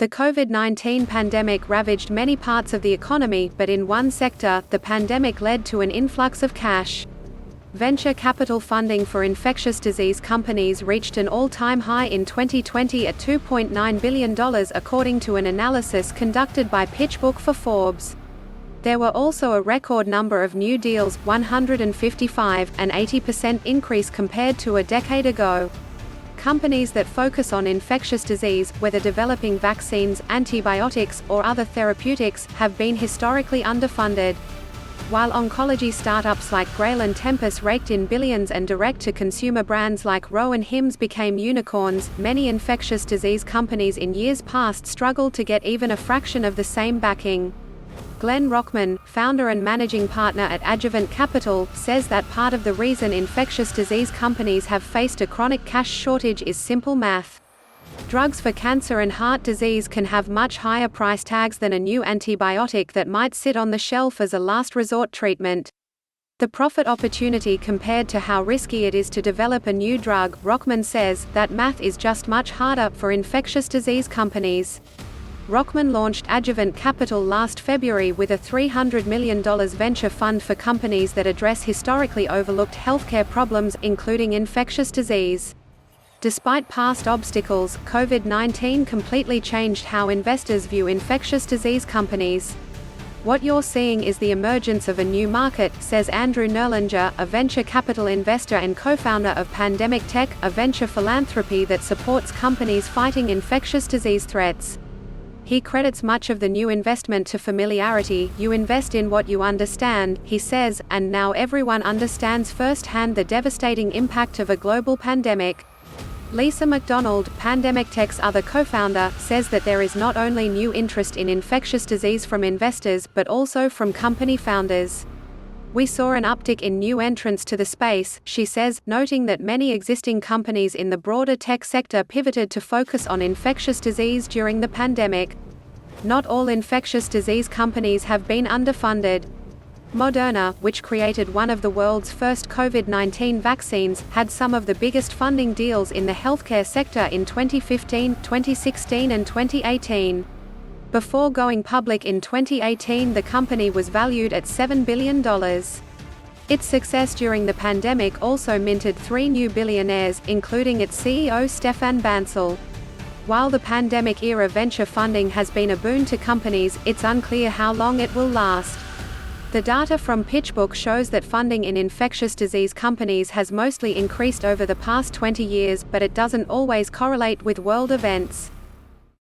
The COVID-19 pandemic ravaged many parts of the economy, but in one sector, the pandemic led to an influx of cash. Venture capital funding for infectious disease companies reached an all-time high in 2020 at $2.9 billion according to an analysis conducted by Pitchbook for Forbes. There were also a record number of new deals, 155, an 80% increase compared to a decade ago. Companies that focus on infectious disease, whether developing vaccines, antibiotics, or other therapeutics, have been historically underfunded. While oncology startups like Grail and Tempus raked in billions and direct-to-consumer brands like Ro and Hims became unicorns, many infectious disease companies in years past struggled to get even a fraction of the same backing. Glenn Rockman, founder and managing partner at Adjuvant Capital, says that part of the reason infectious disease companies have faced a chronic cash shortage is simple math. Drugs for cancer and heart disease can have much higher price tags than a new antibiotic that might sit on the shelf as a last resort treatment. The profit opportunity compared to how risky it is to develop a new drug, Rockman says, that math is just much harder for infectious disease companies. Rockman launched Adjuvant Capital last February with a $300 million venture fund for companies that address historically overlooked healthcare problems, including infectious disease. Despite past obstacles, COVID-19 completely changed how investors view infectious disease companies. What you're seeing is the emergence of a new market, says Andrew Nerlinger, a venture capital investor and co-founder of PandemicTech, a venture philanthropy that supports companies fighting infectious disease threats. He credits much of the new investment to familiarity. You invest in what you understand, he says, and now everyone understands firsthand the devastating impact of a global pandemic. Lisa McDonald, PandemicTech's other co-founder, says that there is not only new interest in infectious disease from investors, but also from company founders. We saw an uptick in new entrants to the space, she says, noting that many existing companies in the broader tech sector pivoted to focus on infectious disease during the pandemic. Not all infectious disease companies have been underfunded. Moderna, which created one of the world's first COVID-19 vaccines, had some of the biggest funding deals in the healthcare sector in 2015, 2016 and 2018. Before going public in 2018, the company was valued at $7 billion. Its success during the pandemic also minted 3 new billionaires, including its CEO Stéphane Bancel. While the pandemic-era venture funding has been a boon to companies, it's unclear how long it will last. The data from Pitchbook shows that funding in infectious disease companies has mostly increased over the past 20 years, but it doesn't always correlate with world events.